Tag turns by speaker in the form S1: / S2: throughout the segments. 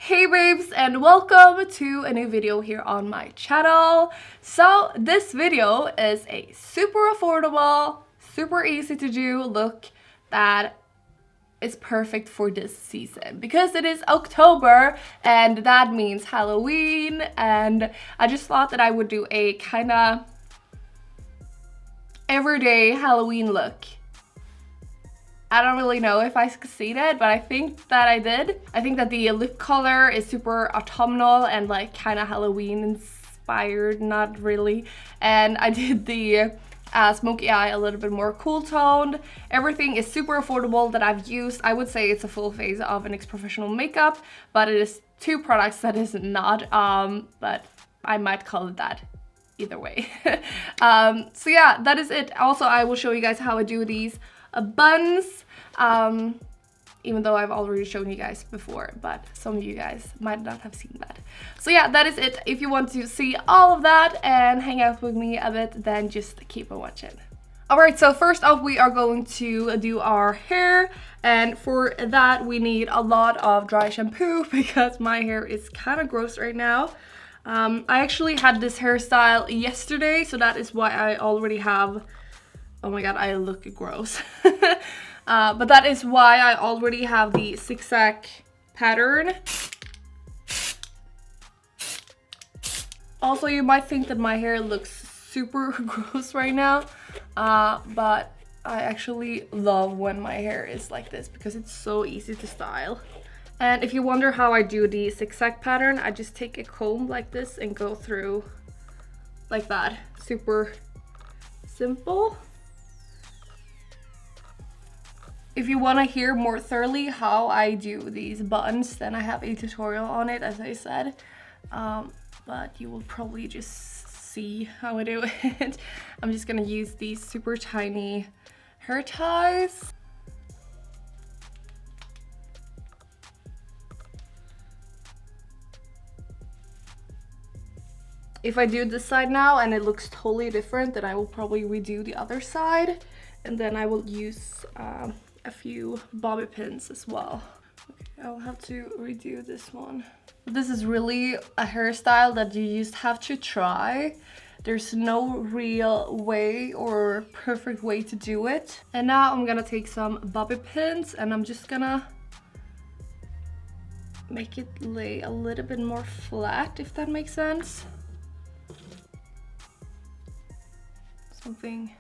S1: Hey babes, and welcome to a new video here on my channel. So this video is a super affordable, super easy to do look that is perfect for this season because it is October and that means Halloween, and I just thought that I would do a kind of everyday Halloween look. I don't really know if I succeeded, but I think that I did. I think that the lip color is super autumnal and like kind of Halloween inspired, not really. And I did the smoky eye a little bit more cool toned. Everything is super affordable that I've used. I would say it's a full face of NYX Professional Makeup, but it is two products that is not, but I might call it that either way. So yeah, that is it. Also, I will show you guys how I do these buns, even though I've already shown you guys before, but some of you guys might not have seen that. So yeah, that is it. If you want to see all of that and hang out with me a bit, then just keep on watching. Alright, so first off we are going to do our hair, and for that we need a lot of dry shampoo because my hair is kind of gross right now. I actually had this hairstyle yesterday, so that is why I already have, oh my god, I look gross. But that is why I already have the zigzag pattern. Also, you might think that my hair looks super gross right now, but I actually love when my hair is like this because it's so easy to style. And if you wonder how I do the zigzag pattern, I just take a comb like this and go through like that. Super simple. If you want to hear more thoroughly how I do these buttons, then I have a tutorial on it, as I said. But you will probably just see how I do it. I'm just gonna use these super tiny hair ties. If I do this side now and it looks totally different, then I will probably redo the other side, and then I will use a few bobby pins as well. Okay, I'll have to redo this one. This is really a hairstyle that you just have to try. There's no real way or perfect way to do it. And now I'm gonna take some bobby pins and I'm just gonna make it lay a little bit more flat, if that makes sense. Something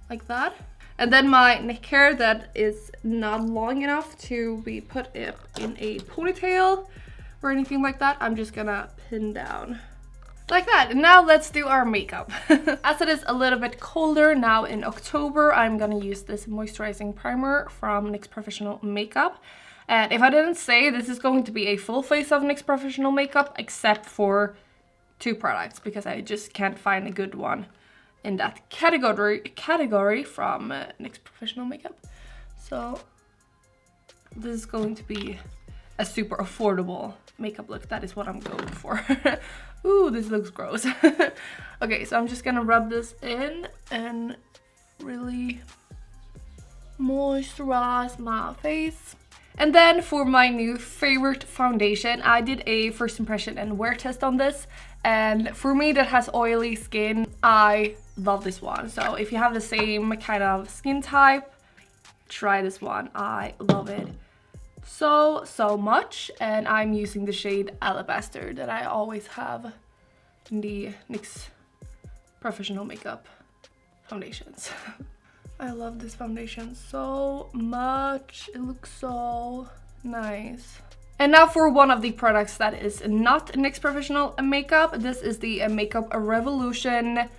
S1: like that. And then my neck hair that is not long enough to be put in a ponytail or anything like that, I'm just gonna pin down like that. And now let's do our makeup. As it is a little bit colder now in October, I'm gonna use this moisturizing primer from NYX Professional Makeup. And if I didn't say, this is going to be a full face of NYX Professional Makeup except for two products because I just can't find a good one in that category from NYX Professional Makeup. So this is going to be a super affordable makeup look. That is what I'm going for. Ooh, this looks gross. Okay, so I'm just gonna rub this in and really moisturize my face. And then for my new favorite foundation, I did a first impression and wear test on this. And for me that has oily skin, I love this one. So if you have the same kind of skin type, try this one. I love it so much. And I'm using the shade Alabaster that I always have in the NYX Professional Makeup foundations. I love this foundation so much. It looks so nice. And now for one of the products that is not NYX Professional Makeup. This is the Makeup Revolution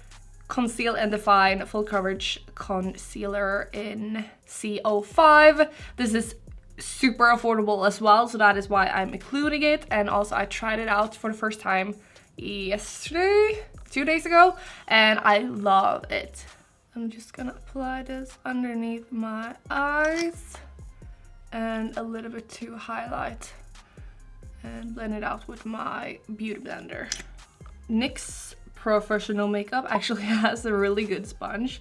S1: Conceal and Define Full Coverage Concealer in CO5. This is super affordable as well, so that is why I'm including it. And also I tried it out for the first time yesterday, 2 days ago, and I love it. I'm just gonna apply this underneath my eyes and a little bit to highlight and blend it out with my beauty blender. NYX Professional Makeup actually has a really good sponge,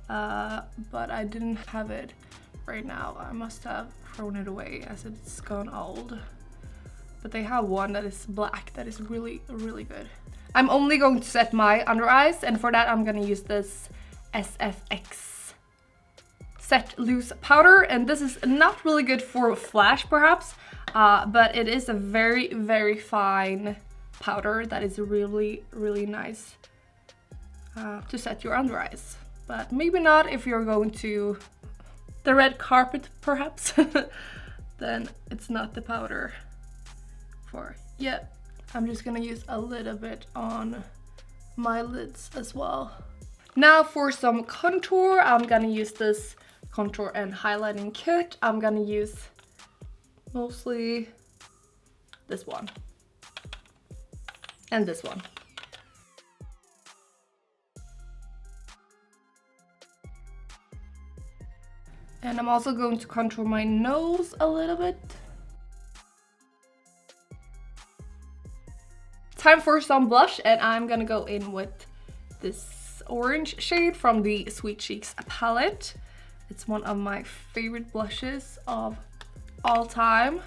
S1: but I didn't have it right now. I must have thrown it away as it's gone old. but they have one that is black that is really, really good. I'm only going to set my under eyes, and for that I'm gonna use this SFX Set Loose Powder, and this is not really good for flash perhaps, but it is a very, very fine powder that is really, really nice to set your under eyes. But maybe not if you're going to the red carpet perhaps, then it's not the powder for. Yeah, I'm just gonna use a little bit on my lids as well. Now for some contour, I'm gonna use this contour and highlighting kit. I'm gonna use mostly this one and this one. And I'm also going to contour my nose a little bit. Time for some blush, and I'm gonna go in with this orange shade from the Sweet Cheeks palette. It's one of my favorite blushes of all time,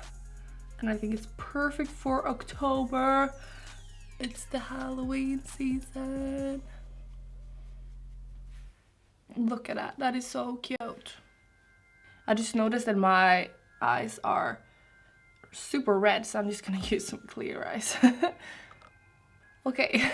S1: and I think it's perfect for October. It's the Halloween season. Look at that, that is so cute. I just noticed that my eyes are super red, so I'm just gonna use some clear eyes. Okay,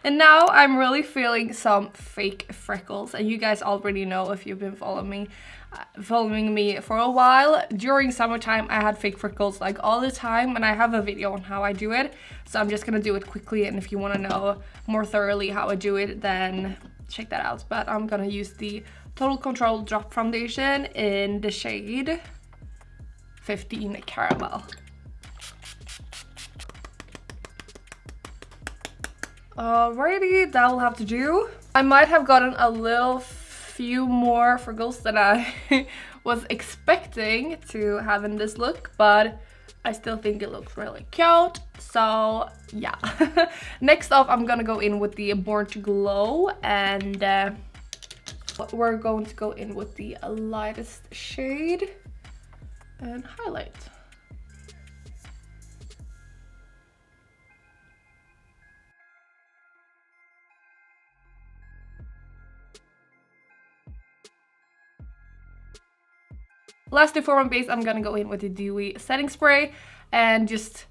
S1: and now I'm really feeling some fake freckles, and you guys already know if you've been following me for a while. During summertime I had fake freckles like all the time, and I have a video on how I do it, so I'm just gonna do it quickly, and if you want to know more thoroughly how I do it, then check that out. But I'm gonna use the Total Control Drop Foundation in the shade 15 Caramel. Alrighty, that will have to do. I might have gotten a little few more freckles than I was expecting to have in this look, but I still think it looks really cute. So yeah. Next up, I'm gonna go in with the Born to Glow, and we're going to go in with the lightest shade and highlight. Lastly, for my base, I'm gonna go in with the Dewy setting spray and just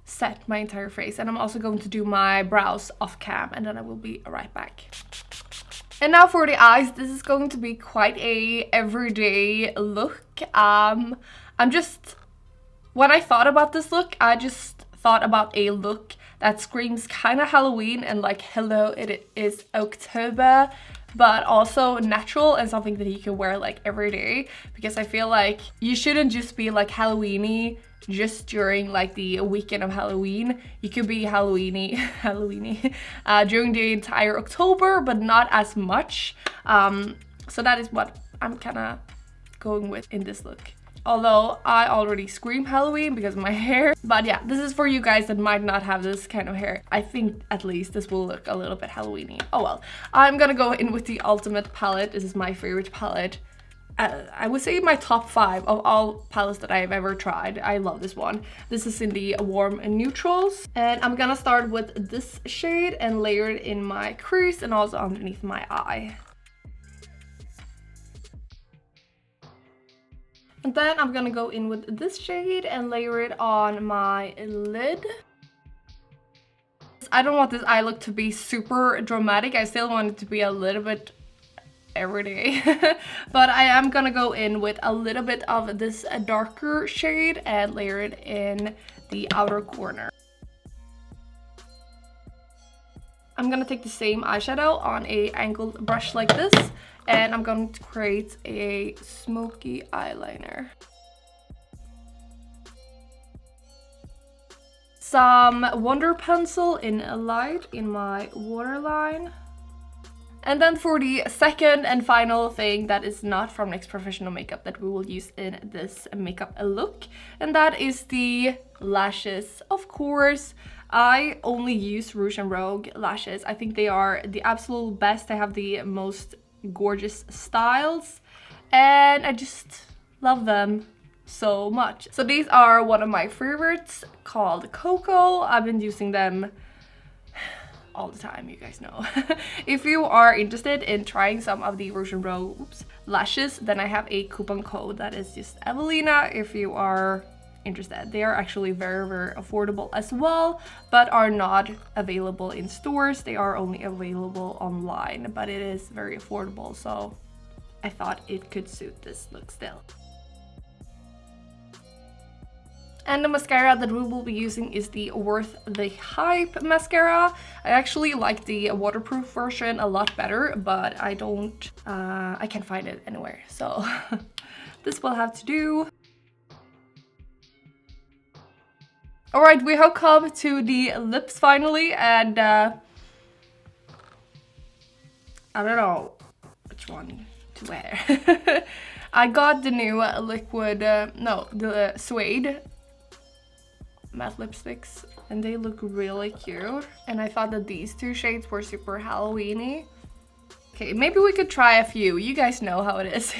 S1: set my entire face. And I'm also going to do my brows off cam, and then I will be right back. And now for the eyes, this is going to be quite a everyday look. When I thought about this look, I just thought about a look that screams kind of Halloween and like, hello, it is October, but also natural and something that you can wear like every day, because I feel like you shouldn't just be like Halloween-y just during like the weekend of Halloween. You could be Halloween-y during the entire October, but not as much. So that is what I'm kind of going with in this look. Although I already scream Halloween because of my hair. But yeah, this is for you guys that might not have this kind of hair. I think at least this will look a little bit Halloween-y. Oh well. I'm gonna go in with the Ultimate palette. This is my favorite palette. I would say my top 5 of all palettes that I have ever tried. I love this one. This is in the warm neutrals. And I'm gonna start with this shade and layer it in my crease and also underneath my eye. And then I'm gonna go in with this shade and layer it on my lid. I don't want this eye look to be super dramatic. I still want it to be a little bit everyday. But I am gonna go in with a little bit of this darker shade and layer it in the outer corner. I'm gonna take the same eyeshadow on a angled brush like this, and I'm going to create a smoky eyeliner. Some Wonder Pencil in light in my waterline. And then for the second and final thing that is not from NYX Professional Makeup that we will use in this makeup look, and that is the lashes. Of course, I only use Rouge and Rogue lashes. I think they are the absolute best. They have the most gorgeous styles, and I just love them. so much. So these are one of my favorites called Coco. I've been using them all the time, you guys know. If you are interested in trying some of the Rouge and Rouge lashes, then I have a coupon code that is just Evelina if you are interested. They are actually very, very affordable as well, but are not available in stores. They are only available online, but it is very affordable, so I thought it could suit this look still. And the mascara that we will be using is the Worth the Hype mascara. I actually like the waterproof version a lot better, but I can't find it anywhere, so this will have to do. Alright, we have come to the lips finally, and I don't know which one to wear. I got the new the Suede matte lipsticks, and they look really cute, and I thought that these two shades were super Halloween-y. Okay, maybe we could try a few. You guys know how it is.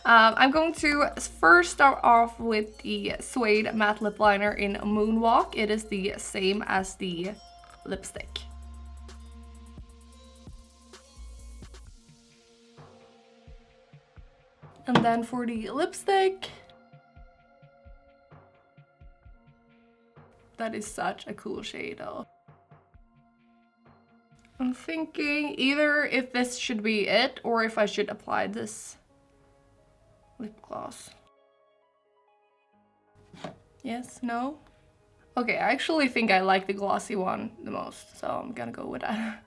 S1: I'm going to first start off with the Suede matte lip liner in Moonwalk. It is the same as the lipstick. And then for the lipstick, that is such a cool shade though. I'm thinking either if this should be it or if I should apply this lip gloss. Yes, no? Okay, I actually think I like the glossy one the most, so I'm gonna go with that.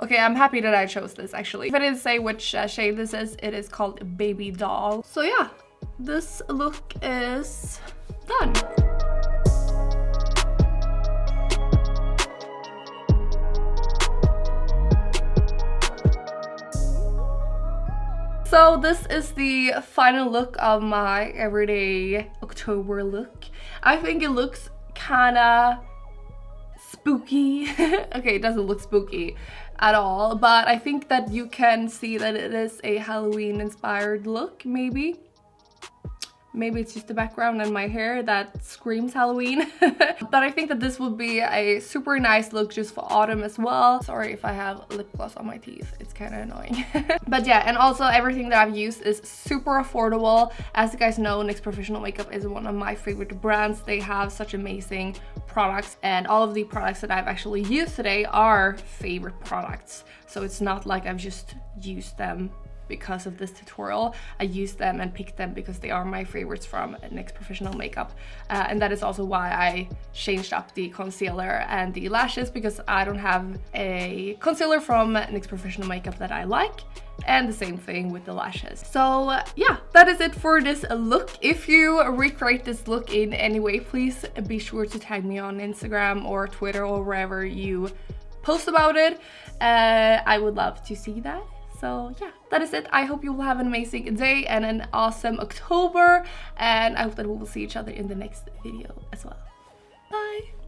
S1: Okay, I'm happy that I chose this actually. If I didn't say which shade this is, it is called Baby Doll. So yeah, this look is done. So this is the final look of my everyday October look. I think it looks kinda spooky. Okay, it doesn't look spooky at all, but I think that you can see that it is a Halloween inspired look, maybe. Maybe it's just the background and my hair that screams Halloween. But I think that this would be a super nice look just for autumn as well. Sorry if I have lip gloss on my teeth. It's kind of annoying. But yeah, and also everything that I've used is super affordable. As you guys know, NYX Professional Makeup is one of my favorite brands. They have such amazing products, and all of the products that I've actually used today are favorite products. So it's not like I've just used them because of this tutorial. I used them and picked them because they are my favorites from NYX Professional Makeup, and that is also why I changed up the concealer and the lashes, because I don't have a concealer from NYX Professional Makeup that I like, and the same thing with the lashes. So yeah, that is it for this look. If you recreate this look in any way, please be sure to tag me on Instagram or Twitter or wherever you post about it. I would love to see that. So yeah, that is it. I hope you will have an amazing day and an awesome October, and I hope that we will see each other in the next video as well. Bye!